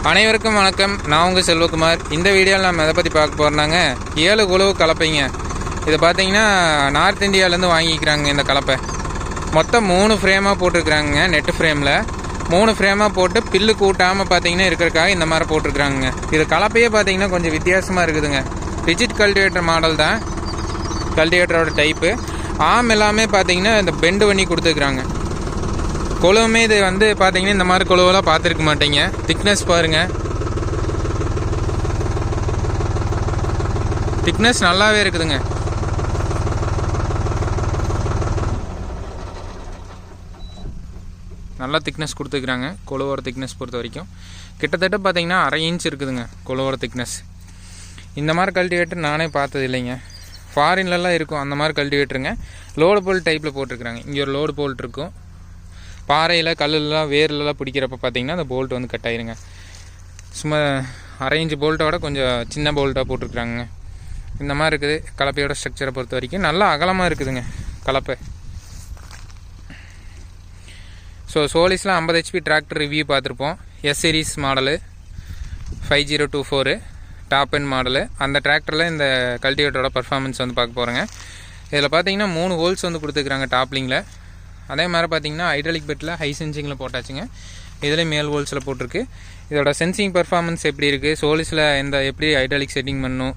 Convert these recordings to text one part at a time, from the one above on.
அனைவருக்கும் வணக்கம். நான் உங்கள் செல்வகுமார். இந்த வீடியோவில் நம்ம எதை பற்றி பார்க்க போகிறோம்னாங்க, 7 குழவு கலப்பைங்க. இது பார்த்தீங்கன்னா நார்த் இந்தியாவிலேருந்து வாங்கிக்கிறாங்க. இந்த கலப்பை மொத்தம் 3 ஃப்ரேமாக போட்டிருக்கிறாங்க. நெட்டு ஃப்ரேமில் 3 ஃப்ரேமாக போட்டு பில்லு கூட்டாமல் பார்த்தீங்கன்னா இருக்கிறக்காக இந்த மாதிரி போட்டிருக்கிறாங்க. இது கலப்பையே பார்த்தீங்கன்னா கொஞ்சம் வித்தியாசமாக இருக்குதுங்க. ரிஜிட் கல்டிவேட்டர் மாடல் தான் கல்டிவேட்டரோட டைப்பு. ஆம் எல்லாமே பார்த்தீங்கன்னா இந்த பெண்டு பண்ணி கொடுத்துருக்குறாங்க. கொழுவுமே இது வந்து பார்த்தீங்கன்னா இந்த மாதிரி கொழுவெல்லாம் பார்த்துருக்க மாட்டீங்க. திக்னஸ் பாருங்கள், திக்னஸ் நல்லாவே இருக்குதுங்க. நல்லா திக்னஸ் கொடுத்துருக்குறாங்க. கொழுவோட திக்னஸ் பொறுத்த வரைக்கும் கிட்டத்தட்ட பார்த்தீங்கன்னா 1/2 இன்ச் இருக்குதுங்க கொழுவோட திக்னஸ். இந்த மாதிரி கல்டிவேட்டர் நானே பார்த்தது இல்லைங்க. ஃபாரின்லலாம் இருக்கும் அந்த மாதிரி கல்டிவேட்டருங்க. லோடு போல் டைப்பில் போட்டிருக்குறாங்க. இங்கே ஒரு லோடு போல்ட் இருக்கும். பாறையில் கல்லுலாம் வேர்லலாம் பிடிக்கிறப்ப பார்த்தீங்கன்னா அந்த போல்ட் வந்து கட் ஆயிருங்க. சும்மா 1/2 இன்ச் போல்ட்டோட கொஞ்சம் சின்ன போல்ட்டாக போட்டிருக்குறாங்க. இந்த மாதிரி இருக்குது கலப்பையோட ஸ்ட்ரக்சரை பொறுத்த வரைக்கும். நல்லா அகலமாக இருக்குதுங்க கலப்பை. ஸோ சோலிஸில் 50 HP டிராக்டர் ரிவ்யூ பார்த்துருப்போம். S series model 5024 top end model. அந்த டிராக்டரில் இந்த கல்டிவேட்டரோட பர்ஃபார்மன்ஸ் வந்து பார்க்க போகிறேங்க. இதில் பார்த்தீங்கன்னா 3 ஹோல்ஸ் வந்து கொடுத்துருக்குறாங்க டாப்லிங்கில். அதே மாதிரி பார்த்தீங்கன்னா ஹைட்ராலிக் பெட்டில் ஹை சென்சிங்கில் போட்டாச்சுங்க. இதில் மேல் ஹோல்ஸில் போட்டிருக்கு. இதோட சென்சிங் பர்ஃபார்மன்ஸ் எப்படி இருக்குது, சோலிஸில் எப்படி ஹைட்ராலிக் செட்டிங் பண்ணணும்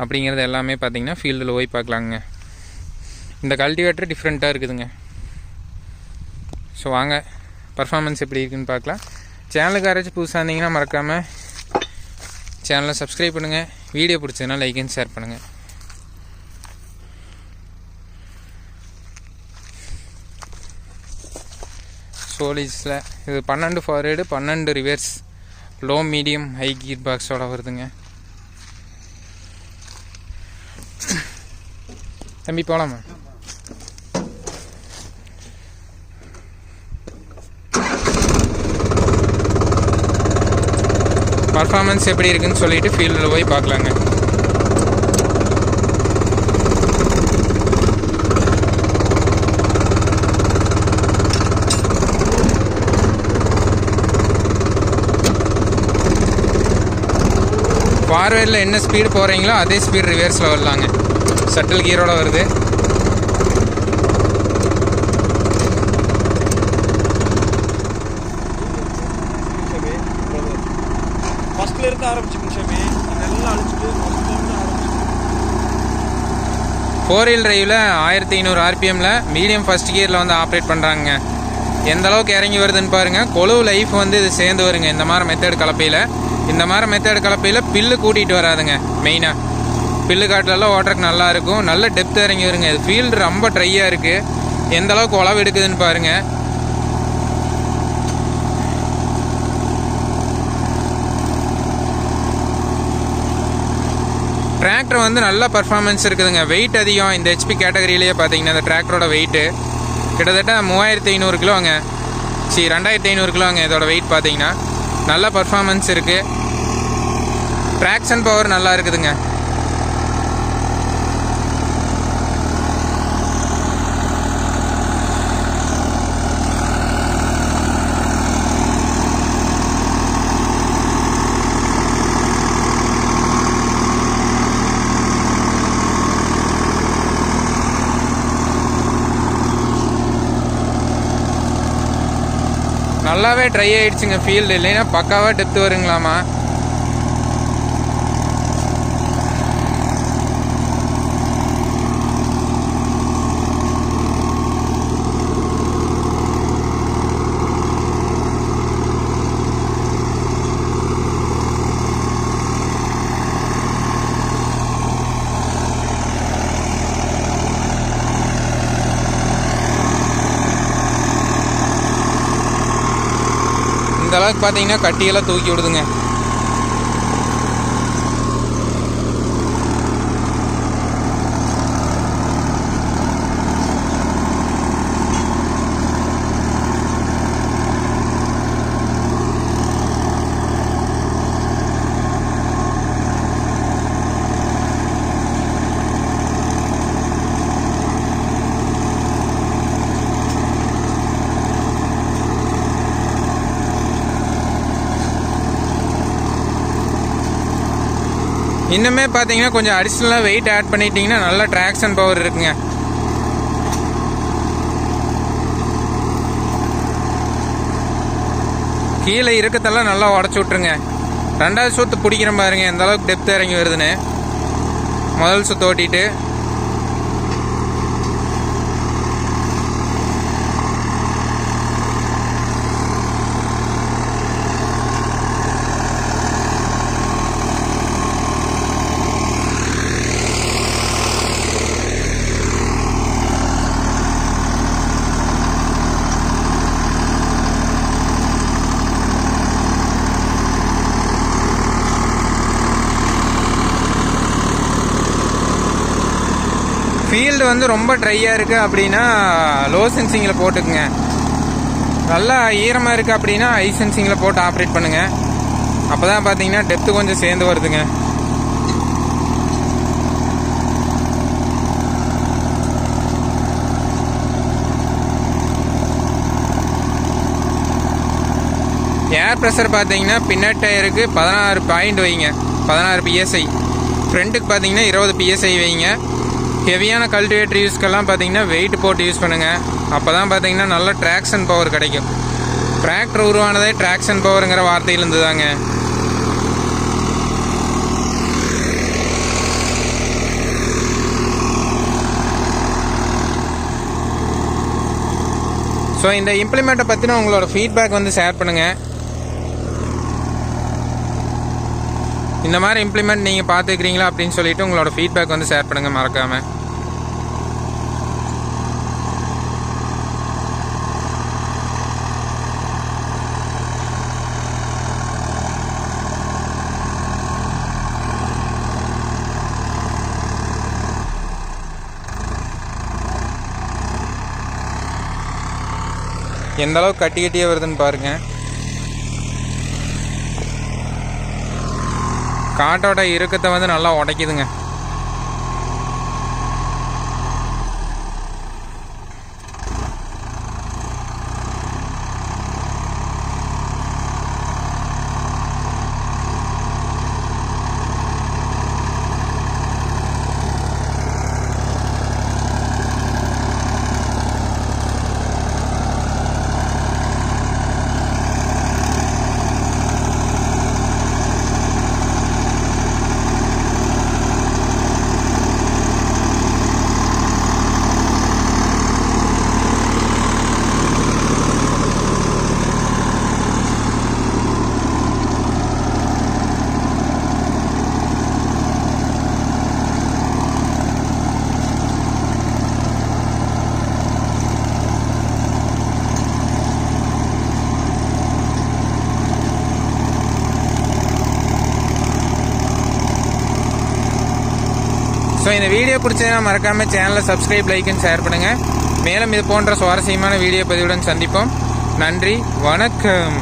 அப்படிங்கிறது எல்லாமே பார்த்தீங்கன்னா ஃபீல்டில் போய் பார்க்கலாங்க. இந்த கல்டிவேட்டர் டிஃப்ரெண்ட்டாக இருக்குதுங்க. ஸோ வாங்க பர்ஃபார்மன்ஸ் எப்படி இருக்குதுன்னு பார்க்கலாம். சேனலுக்கு யாராச்சும் புதுசாக இருந்தீங்கன்னா மறக்காமல் சேனலை சப்ஸ்கிரைப் பண்ணுங்கள். வீடியோ பிடிச்சதுன்னா லைக் அண்ட் ஷேர் பண்ணுங்கள். சோலிஸில் இது 12 forward 12 reverse low medium high gear பாக்ஸோட வருதுங்க. தம்பி போகலாமா? பர்ஃபார்மன்ஸ் எப்படி இருக்குன்னு சொல்லிட்டு ஃபீல்டில் போய் பார்க்கலாங்க. ஃபார்வேர்டில் என்ன ஸ்பீடு போகிறீங்களோ அதே ஸ்பீடு ரிவர்ஸில் வரலாங்க. சட்டில் கீரோட வருது. ஃபர்ஸ்ட்ல இருந்து ஆரம்பிச்சுங்க ஷமி. இதெல்லாம் அழிச்சிட்டு 4 வீல் டிரைவில் 1500 RPMல மீடியம் ஃபர்ஸ்ட் கியரில் வந்து ஆப்ரேட் பண்ணுறாங்க. எந்த அளவுக்கு இறங்கி வருதுன்னு பாருங்கள். கொழுவு லைஃப் வந்து இது சேர்ந்து வருங்க. இந்த மாதிரி மெத்தட் கலப்பையில் பில்லு கூட்டிகிட்டு வராதுங்க. மெயினாக பில்லு காட்டிலெல்லாம் ஓட்டுறதுக்கு நல்லாயிருக்கும். நல்ல டெப்த் இறங்கி வருங்க. இது ஃபீல்டு ரொம்ப ட்ரையாக இருக்குது. எந்த அளவுக்கு உழவு எடுக்குதுன்னு பாருங்கள். டிராக்டர் வந்து நல்ல பர்ஃபார்மன்ஸ் இருக்குதுங்க. வெயிட் அதிகம். இந்த HP கேட்டகரியிலேயே பார்த்தீங்கன்னா இந்த டிராக்டரோட வெயிட்டு கிட்டத்தட்ட 3500 கிலோங்க. 2500 கிலோங்க இதோட வெயிட் பார்த்தீங்கன்னா. நல்ல பர்ஃபார்மன்ஸ் இருக்குது. ட்ராக்ஷன் பவர் நல்லா இருக்குதுங்க. நல்லாவே ட்ரை ஆகிடுச்சுங்க ஃபீல்டு. இல்லைன்னா பக்காவாக டெப்த் வருங்களாமா. இந்த அளவுக்கு பார்த்தீங்கன்னா கட்டியெல்லாம் தூக்கி விடுதுங்க. இன்னுமே பார்த்தீங்கன்னா கொஞ்சம் அடிஷ்னலாக வெயிட் ஆட் பண்ணிட்டீங்கன்னா நல்ல ட்ராக்ஷன் பவர் இருக்குங்க. கீழே இருக்கத்தெல்லாம் நல்லா உடச்சி விட்ருங்க. 2வது சுற்று பிடிக்கிற பாருங்க எந்த அளவுக்கு டெப்த் இறங்கி வருதுன்னு. முதல் சுற்று ஓட்டிட்டு ஃபீல்டு வந்து ரொம்ப ட்ரையாக இருக்குது அப்படின்னா லோ சென்சிங்கில் போட்டுக்குங்க. நல்லா ஈரமாக இருக்குது அப்படின்னா ஹை சென்சிங்கில் போட்டு ஆப்ரேட் பண்ணுங்கள். அப்போ தான் பார்த்தீங்கன்னா டெப்த்து கொஞ்சம் சேர்ந்து வருதுங்க. ஏர் ப்ரெஷர் பார்த்தீங்கன்னா பின்னாடி டயருக்கு 16 பாயிண்ட் வைங்க, 16 PSI. ஃப்ரண்ட்டுக்கு பார்த்தீங்கன்னா 20 PSI வைங்க. ஹெவியான கல்டிவேட்டர் யூஸ்க்கெல்லாம் பார்த்தீங்கன்னா வெயிட் போட்டு யூஸ் பண்ணுங்கள். அப்போ தான் பார்த்தீங்கன்னா நல்ல ட்ராக்ஷன் பவர் கிடைக்கும். டிராக்டர் உருவானதே ட்ராக்ஷன் பவருங்கிற வார்த்தையிலேருந்து தாங்க. ஸோ இந்த இம்ப்ளிமெண்ட்டை பற்றின உங்களோட ஃபீட்பேக் வந்து ஷேர் பண்ணுங்கள். இந்த மாதிரி இம்ப்ளிமெண்ட் நீங்கள் பார்த்துக்கிறீங்களா அப்படின்னு சொல்லிட்டு உங்களோட ஃபீட்பேக் வந்து ஷேர் பண்ணுங்கள் மறக்காமல். எந்த அளவுக்கு கட்டியே வருதுன்னு பாருங்கள். காட்டோட இறுக்கத்தை வந்து நல்லா உடைக்குதுங்க. ஸோ இந்த வீடியோ பிடிச்சதுன்னா மறக்காமல் சேனலை சப்ஸ்கிரைப், லைக் அண்ட் ஷேர் பண்ணுங்கள். மேலும் இது போன்ற சுவாரஸ்யமான வீடியோ பதிவுடன் சந்திப்போம். நன்றி, வணக்கம்.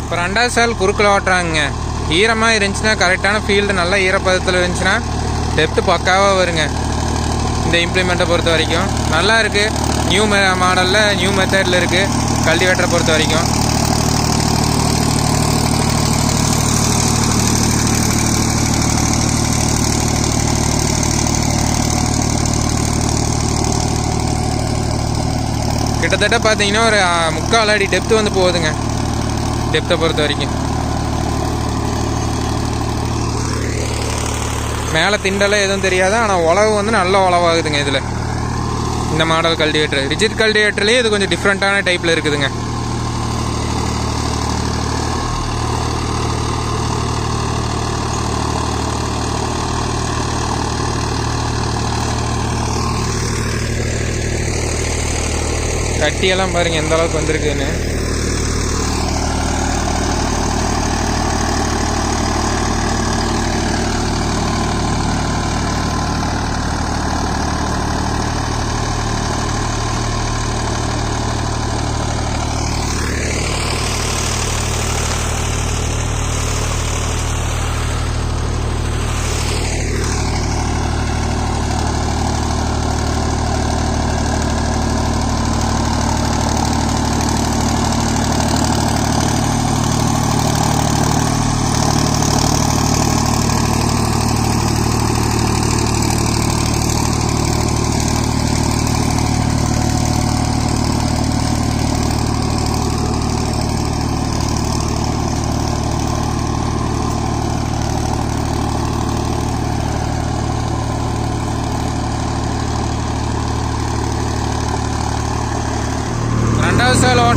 இப்போ 2வது சால் குறுக்கில் ஓட்டுறாங்க. ஈரமாக இருந்துச்சுன்னா கரெக்டான ஃபீல்டு நல்லா ஈரப்பதத்தில் இருந்துச்சுன்னா டெப்த்து பக்காவாக வருங்க. இந்த இம்ப்ளிமெண்ட்டை பொறுத்த வரைக்கும் நல்லா இருக்குது. நியூ மாடலில் நியூ மெத்தடில் இருக்குது கல்டிவேட்டரை பொறுத்த வரைக்கும். கிட்டத்தட்ட பார்த்தீங்கன்னா ஒரு 3/4 அடி டெப்த்து வந்து போகுதுங்க. டெப்த்தை பொறுத்த வரைக்கும் மேலே திண்டெல்லாம் எதுவும் தெரியாது. ஆனால் உழவு வந்து நல்ல உழவாகுதுங்க இதில். இந்த மாடல் கல்டிவேட்டர் ரிஜிட் கல்டிவேட்டர்லேயே இது கொஞ்சம் டிஃப்ரெண்ட்டான டைப்பில் இருக்குதுங்க. கட்டியெல்லாம் பாருங்கள் எந்த அளவுக்கு வந்திருக்குன்னு.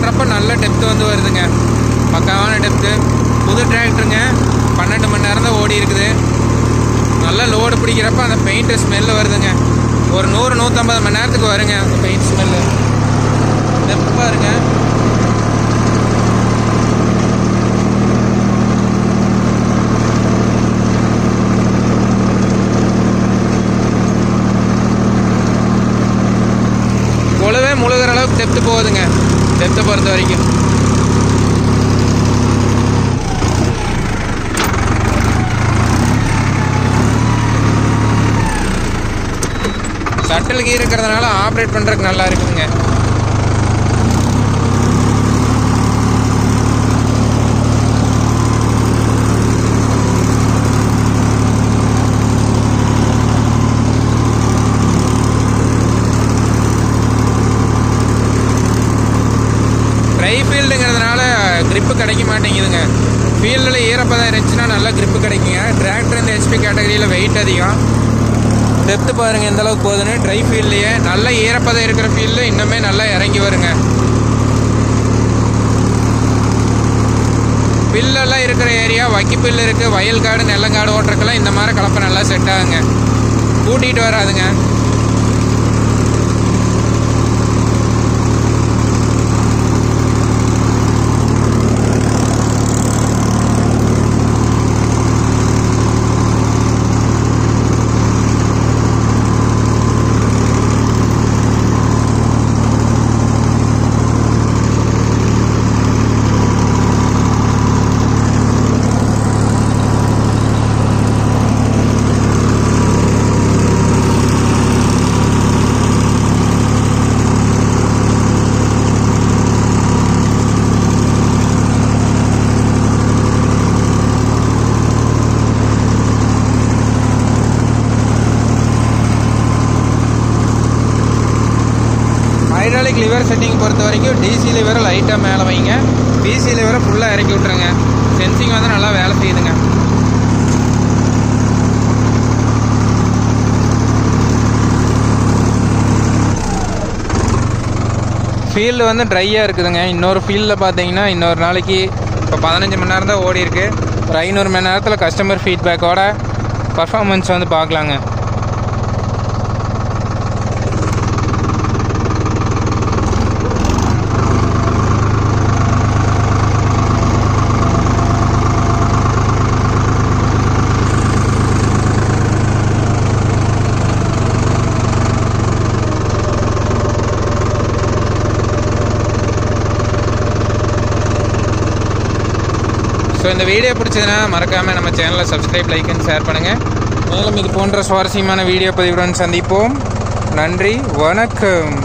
பண்ணுறப்ப நல்ல டெப்த்து வந்து வருதுங்க, பக்காவான டெப்த்து. புது டிராக்டருங்க, 12 மணி நேரம் தான் ஓடி இருக்குது. நல்லா லோடு பிடிக்கிறப்ப அந்த பெயிண்ட் ஸ்மெல்லு வருதுங்க. ஒரு 100-150 மணி நேரத்துக்கு வருங்க அந்த பெயிண்ட் ஸ்மெல்லு. டெப்த் பாருங்க. கொழுவே முழுகிற அளவுக்கு டெப்த்து போகுதுங்க, டெப்த்தை பொறுத்த வரைக்கும். சட்டில் கீ இருக்கிறதுனால ஆப்ரேட் பண்ணுறதுக்கு நல்லா இருக்குதுங்க. ட்ரை ஃபீல்டுங்கிறதுனால கிரிப்பு கிடைக்க மாட்டேங்குதுங்க. ஃபீல்டில் ஈரப்பதம் இருந்துச்சுன்னா நல்லா கிரிப்பு கிடைக்குங்க. டிராக்டர் இந்த ஹெச்பி கேட்டகரியில் வெயிட் அதிகம். டெப்த்து பாருங்கள் எந்த அளவுக்கு போகுதுன்னு. ட்ரை ஃபீல்ட்லேயே நல்ல ஈரப்பதம் இருக்கிற ஃபீல்டு இன்னுமே நல்லா இறங்கி வருங்க. பில்லெல்லாம் இருக்கிற ஏரியா, வக்கி பில் இருக்குது, வயல் காடு நெல்லங்காடு ஓட்டுறக்கெல்லாம் இந்த மாதிரி கலப்பை நல்லா செட் ஆகுங்க, கூட்டிகிட்டு வராதுங்க. ஹைட்ராலிக் லிவர் செட்டிங் பொறுத்த வரைக்கும் டிசி லிவரை லைட்டாக மேலே வைங்க, பிசி லிவரை ஃபுல்லாக இறக்கி விட்ருங்க. சென்சிங் வந்து நல்லா வேலை செய்யுதுங்க. ஃபீல்டு வந்து ட்ரையாக இருக்குதுங்க. இன்னொரு ஃபீல்டில் பார்த்தீங்கன்னா இன்னொரு நாளைக்கு இப்போ 15 மணி நேரம் தான் ஓடி இருக்குது. ஒரு 500 மணி நேரத்தில் கஸ்டமர் ஃபீட்பேக்கோட பர்ஃபார்மன்ஸ் வந்து பார்க்கலாங்க. ஸோ இந்த வீடியோ பிடிச்சதுன்னா மறக்காமல் நம்ம சேனலை சப்ஸ்கிரைப், லைக் அண்ட் ஷேர் பண்ணுங்கள். மேலும் இது போன்ற சுவாரஸ்யமான வீடியோ பதிவுடன் சந்திப்போம். நன்றி, வணக்கம்.